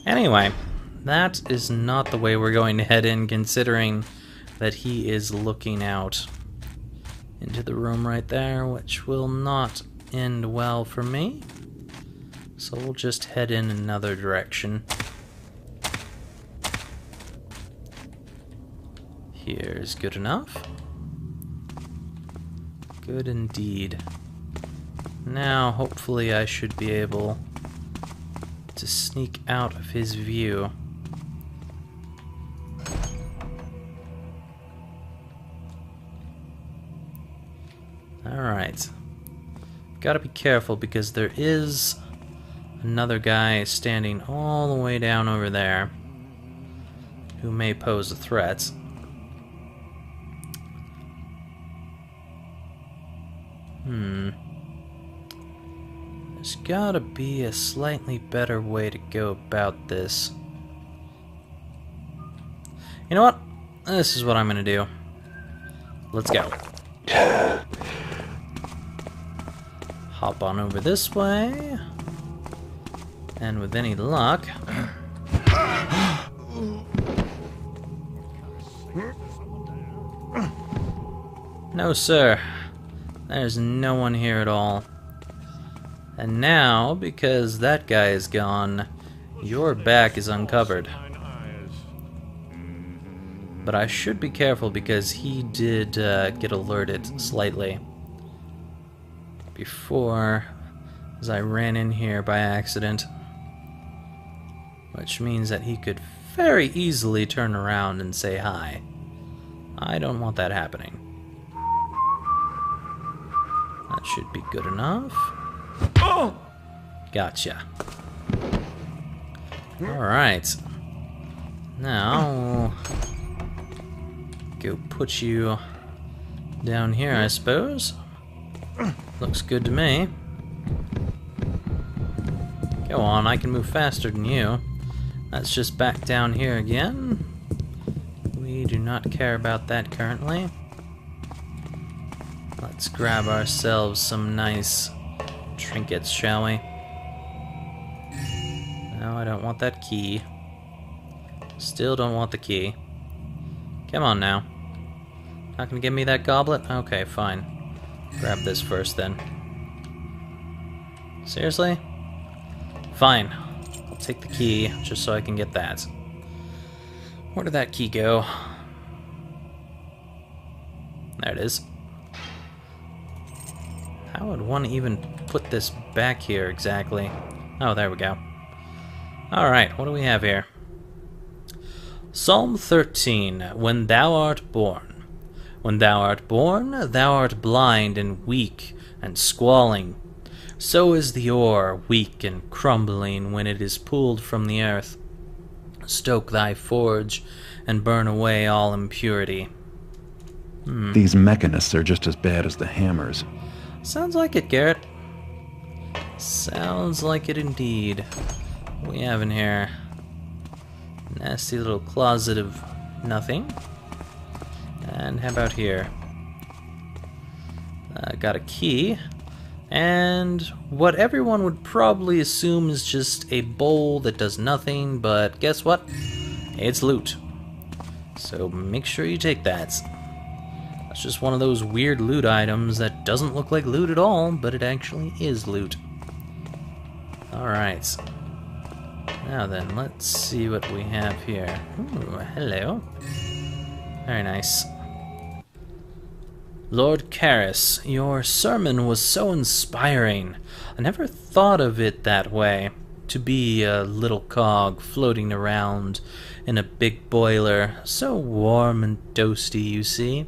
Anyway, that is not the way we're going to head in, considering that he is looking out into the room right there, which will not end well for me. So we'll just head in another direction. Here's good enough. Good indeed. Now, hopefully I should be able to sneak out of his view. Alright. Gotta be careful because there is another guy standing all the way down over there who may pose a threat. There's gotta be a slightly better way to go about this. You know what? This is what I'm gonna do. Let's go. Hop on over this way. And with any luck... No, sir. There's no one here at all. And now, because that guy is gone, your back is uncovered. But I should be careful because he did get alerted slightly before, as I ran in here by accident. Which means that he could very easily turn around and say hi. I don't want that happening. That should be good enough. Oh! Gotcha. Alright. Now, go put you down here, I suppose. Looks good to me. Go on, I can move faster than you. Let's just back down here again. We do not care about that currently. Let's grab ourselves some nice trinkets, shall we? No, I don't want that key. Still don't want the key. Come on now. Not gonna give me that goblet? Okay, fine. Grab this first then. Seriously? Fine. I'll take the key just so I can get that. Where did that key go? There it is. How would one even put this back here exactly? Oh, there we go. Alright, what do we have here? Psalm 13, When thou art born. When thou art born, thou art blind and weak and squalling. So is the ore, weak and crumbling when it is pulled from the earth. Stoke thy forge and burn away all impurity. These mechanists are just as bad as the hammers. Sounds like it, Garrett. Sounds like it indeed. What we have in here? Nasty little closet of nothing. And how about here? Got a key. And what everyone would probably assume is just a bowl that does nothing, but guess what? It's loot. So make sure you take that. That's just one of those weird loot items that doesn't look like loot at all, but it actually is loot. Alright. Now then, let's see what we have here. Ooh, hello. Very nice. Lord Karis, your sermon was so inspiring. I never thought of it that way. To be a little cog floating around in a big boiler, so warm and toasty, you see.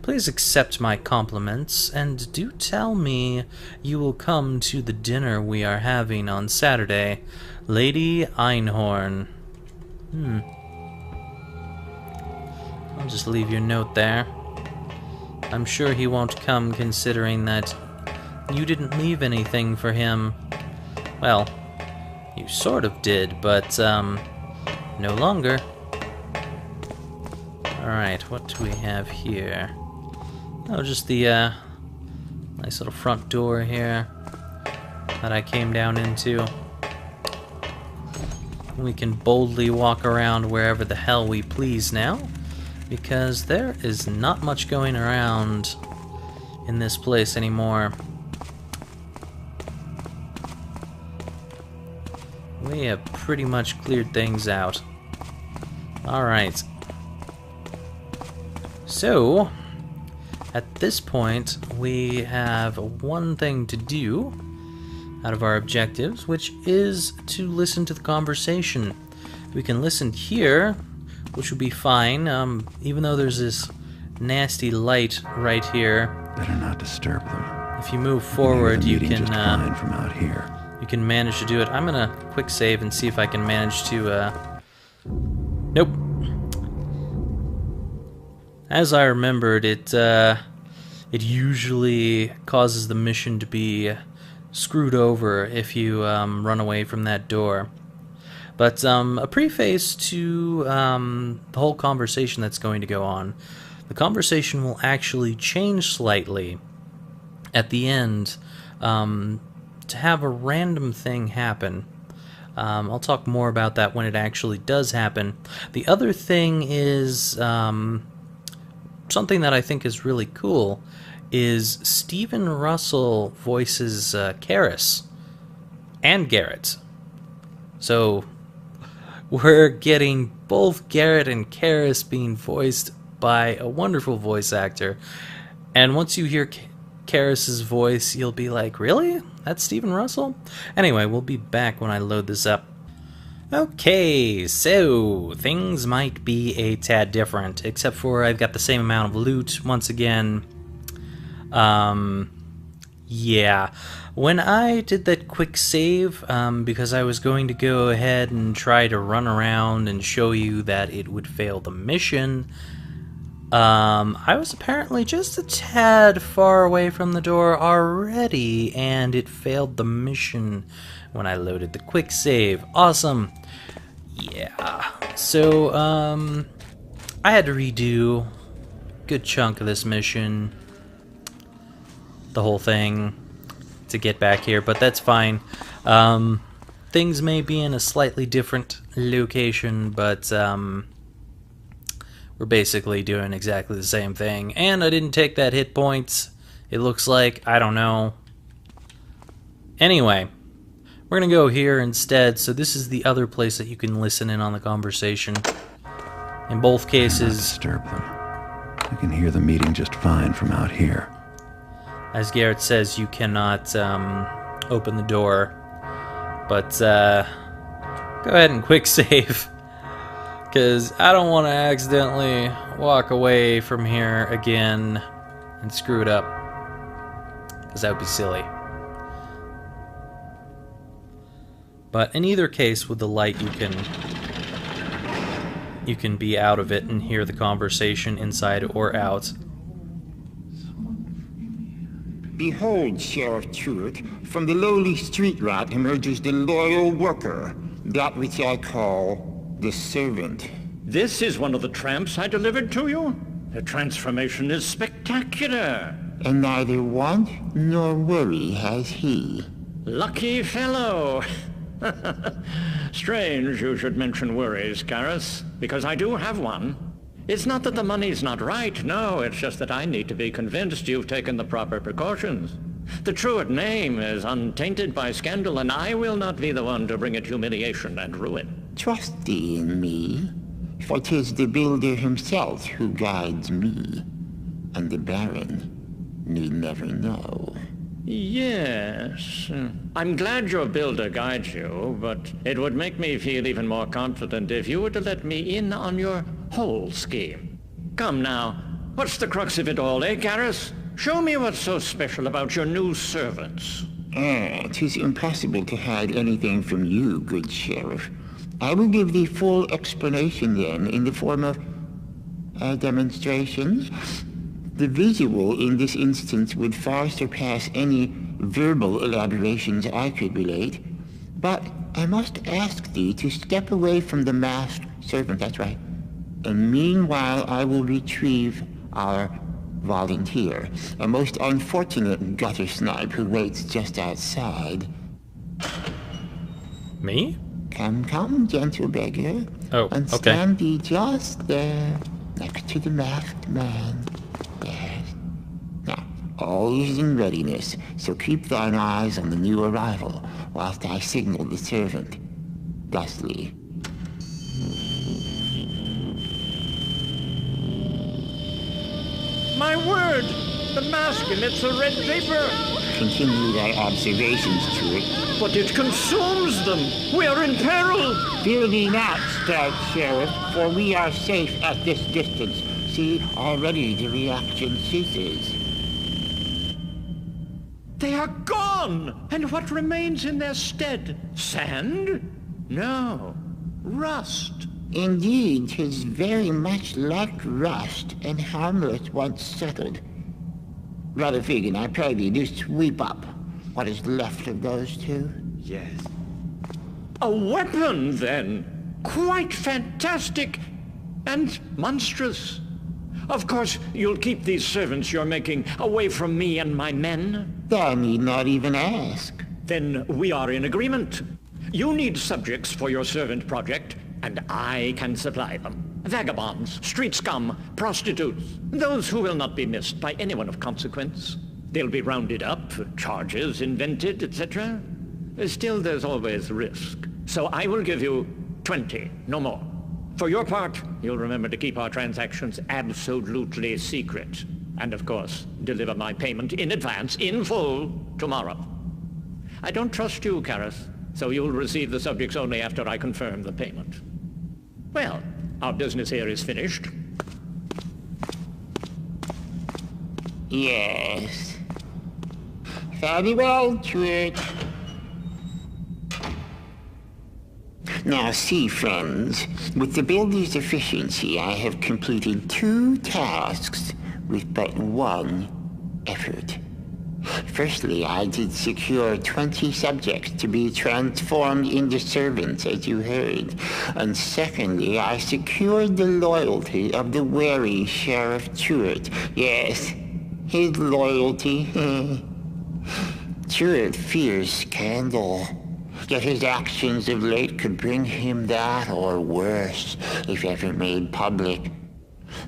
Please accept my compliments, and do tell me you will come to the dinner we are having on Saturday. Lady Einhorn. I'll just leave your note there. I'm sure he won't come, considering that you didn't leave anything for him. Well, you sort of did, but, no longer. Alright, what do we have here? Oh, just the, nice little front door here that I came down into. we can boldly walk around wherever the hell we please now, because there is not much going around in this place anymore. We have pretty much cleared things out. Alright. So, at this point, we have one thing to do out of our objectives, which is to listen to the conversation. We can listen here, which would be fine, even though there's this nasty light right here. Better not disturb them. If you move forward, you can just fine from out here. You can manage to do it. I'm gonna quick save and see if I can manage to. Nope. As I remembered, it usually causes the mission to be screwed over if you run away from that door. But a preface to the whole conversation that's going to go on. The conversation will actually change slightly at the end to have a random thing happen. I'll talk more about that when it actually does happen. The other thing is something that I think is really cool is Stephen Russell voices Karis and Garrett. So we're getting both Garrett and Karis being voiced by a wonderful voice actor. And once you hear Karis's voice, you'll be like, really? That's Stephen Russell? Anyway, we'll be back when I load this up. Okay, so things might be a tad different, except for I've got the same amount of loot once again. Yeah. When I did that quick save, because I was going to go ahead and try to run around and show you that it would fail the mission, I was apparently just a tad far away from the door already, and it failed the mission when I loaded the quick save. Awesome. Yeah. So, I had to redo a good chunk of this mission, the whole thing, to get back here, but that's fine. Things may be in a slightly different location, but we're basically doing exactly the same thing. And I didn't take that hit points, it looks like. I don't know. Anyway, we're gonna go here instead. So this is the other place that you can listen in on the conversation. In both cases, disturb them. I can hear the meeting just fine from out here. As Garrett says, you cannot open the door, but go ahead and quick save, because I don't want to accidentally walk away from here again and screw it up, because that would be silly. But in either case, with the light, you can be out of it and hear the conversation inside or out. Behold, Sheriff Truitt, from the lowly street rat emerges the loyal worker, that which I call the servant. This is one of the tramps I delivered to you? The transformation is spectacular. And neither want nor worry has he. Lucky fellow. Strange you should mention worries, Karis, because I do have one. It's not that the money's not right, no, it's just that I need to be convinced you've taken the proper precautions. The Truitt name is untainted by scandal, and I will not be the one to bring it humiliation and ruin. Trust thee in me, for 'tis the builder himself who guides me, and the Baron need never know. Yes. I'm glad your builder guides you, but it would make me feel even more confident if you were to let me in on your whole scheme. Come now, what's the crux of it all, eh, Karis? Show me what's so special about your new servants. 'Tis impossible to hide anything from you, good Sheriff. I will give thee full explanation then, in the form of demonstrations. The visual in this instance would far surpass any verbal elaborations I could relate, but I must ask thee to step away from the masked servant, that's right. And meanwhile I will retrieve our volunteer, a most unfortunate gutter snipe who waits just outside. Me? Come, come, gentle beggar. Oh, and okay. stand thee just there, next to the masked man. Yes. Now, all is in readiness, so keep thine eyes on the new arrival, whilst I signal the servant. Thusly. My word! The mask emits a red vapor! Continue thy observations to it. But it consumes them! We are in peril! Fear thee not, stout sheriff, for we are safe at this distance. See, already the reaction ceases. They are gone! And what remains in their stead? Sand? No. Rust. Indeed, 'tis very much like rust and harmless once settled. Brother Fegan, I pray thee, do sweep up what is left of those two. Yes. A weapon, then! Quite fantastic and monstrous. Of course, you'll keep these servants you're making away from me and my men? Thou need not even ask. Then we are in agreement. You need subjects for your servant project, and I can supply them. Vagabonds, street scum, prostitutes, those who will not be missed by anyone of consequence. They'll be rounded up, charges invented, etc. Still, there's always risk. So I will give you 20, no more. For your part, you'll remember to keep our transactions absolutely secret. And of course, deliver my payment in advance, in full, tomorrow. I don't trust you, Karas, so you'll receive the subjects only after I confirm the payment. Well, our business here is finished. Yes. Very well, Truett. Now see, friends, with the builder's efficiency, I have completed 2 tasks with but 1 effort. Firstly, I did secure 20 subjects to be transformed into servants, as you heard. And secondly, I secured the loyalty of the wary Sheriff Truett. Yes, his loyalty. Truett fears scandal. Yet his actions of late could bring him that or worse, if ever made public.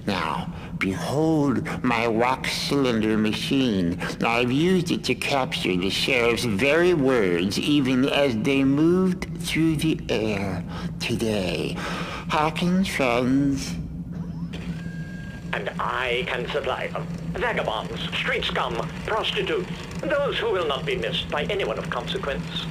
Now, behold my wax cylinder machine. I've used it to capture the sheriff's very words, even as they moved through the air today. Hearken, friends. And I can supply them. Vagabonds, street scum, prostitutes, those who will not be missed by anyone of consequence.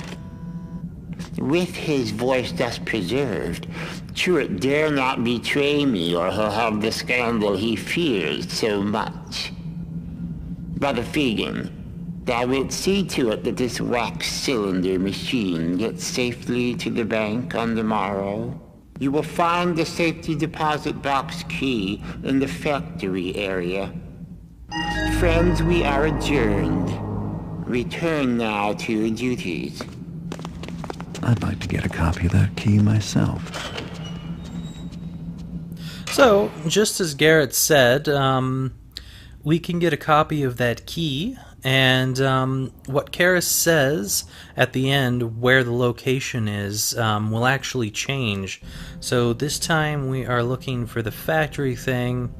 With his voice thus preserved, Truett dare not betray me, or he'll have the scandal he fears so much. Brother Fegan, thou wilt see to it that this wax cylinder machine gets safely to the bank on the morrow. You will find the safety deposit box key in the factory area. Friends, we are adjourned. Return now to your duties. I'd like to get a copy of that key myself. So, just as Garrett said, we can get a copy of that key, and what Karas says at the end, where the location is, will actually change. So this time we are looking for the factory thing.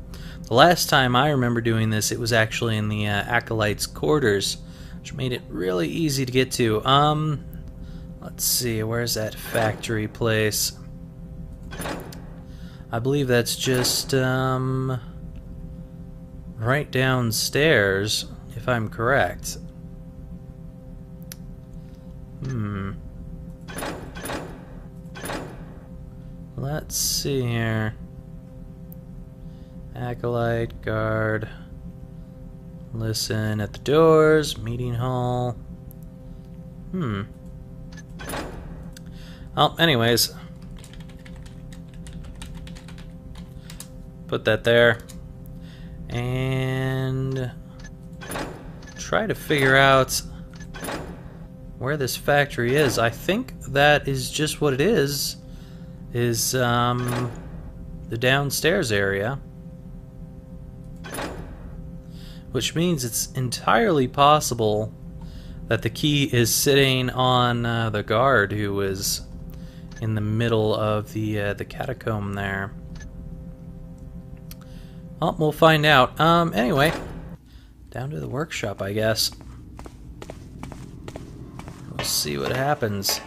The last time I remember doing this, it was actually in the Acolyte's quarters, which made it really easy to get to. Let's see, where's that factory place? I believe that's just right downstairs, if I'm correct. Let's see here. Acolyte, guard. Listen at the doors, meeting hall. Well, anyways. Put that there. And try to figure out where this factory is. I think that is just what it is the downstairs area. Which means it's entirely possible that the key is sitting on the guard who is in the middle of the catacomb there. Well, we'll find out. Anyway, down to the workshop, I guess. We'll see what happens.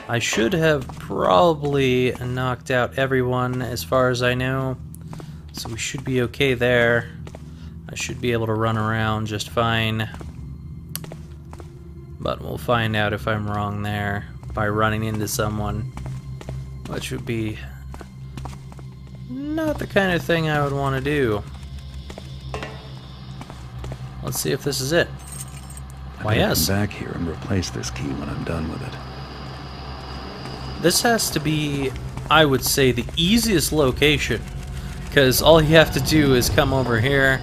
I should have probably knocked out everyone as far as I know, so we should be okay there. I should be able to run around just fine. But we'll find out if I'm wrong there by running into someone, which would be not the kind of thing I would want to do. Let's see if this is it. Why, yes. Come back here and replace this key when I'm done with it. This has to be, I would say, the easiest location, because all you have to do is come over here,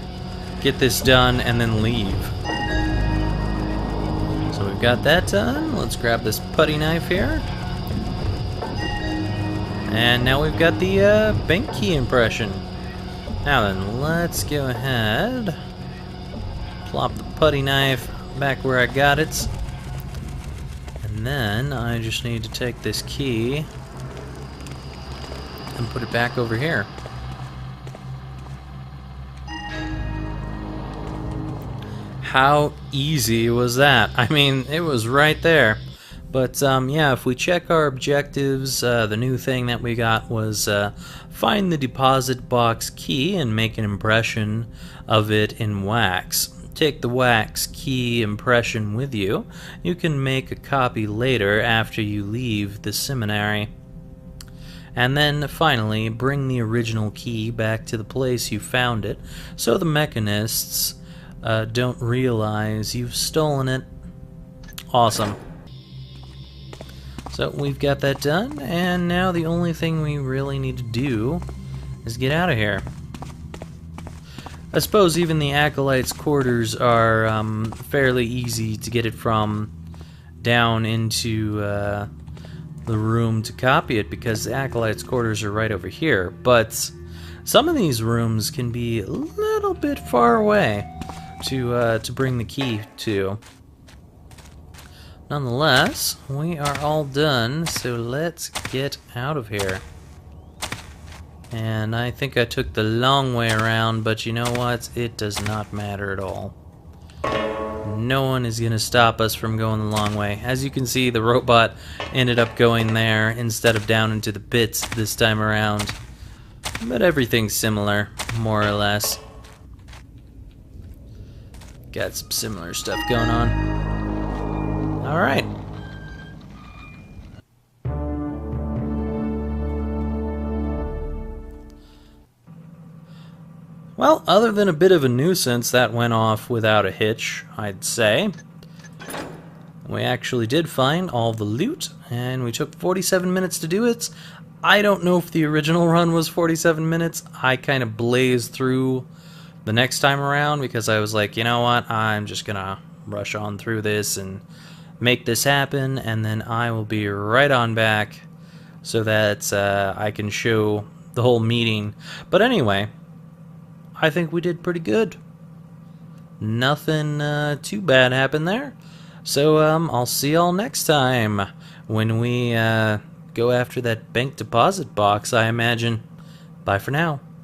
get this done, and then leave. So we've got that done. Let's grab this putty knife here. And now we've got the bank key impression. Now then, let's go ahead. Plop the putty knife back where I got it. And then I just need to take this key and put it back over here. How easy was that? I mean, it was right there. But yeah, if we check our objectives, the new thing that we got was find the deposit box key and make an impression of it in wax. Take the wax key impression with you. You can make a copy later after you leave the seminary. And then finally, bring the original key back to the place you found it, so the mechanists don't realize you've stolen it. Awesome. So we've got that done, and now the only thing we really need to do is get out of here. I suppose even the Acolyte's quarters are fairly easy to get it from down into the room to copy it, because the Acolyte's quarters are right over here. But some of these rooms can be a little bit far away to bring the key to. Nonetheless, we are all done, so let's get out of here. And I think I took the long way around, but you know what? It does not matter at all. No one is going to stop us from going the long way. As you can see, the robot ended up going there instead of down into the pits this time around. But everything's similar, more or less. Got some similar stuff going on. Alright. Well, other than a bit of a nuisance, that went off without a hitch, I'd say. We actually did find all the loot, and we took 47 minutes to do it. I don't know if the original run was 47 minutes. I kind of blazed through the next time around because I was like, you know what, I'm just gonna rush on through this and make this happen, and then I will be right on back so that I can show the whole meeting. But anyway, I think we did pretty good. Nothing too bad happened there. So I'll see y'all next time when we go after that bank deposit box, I imagine. Bye for now.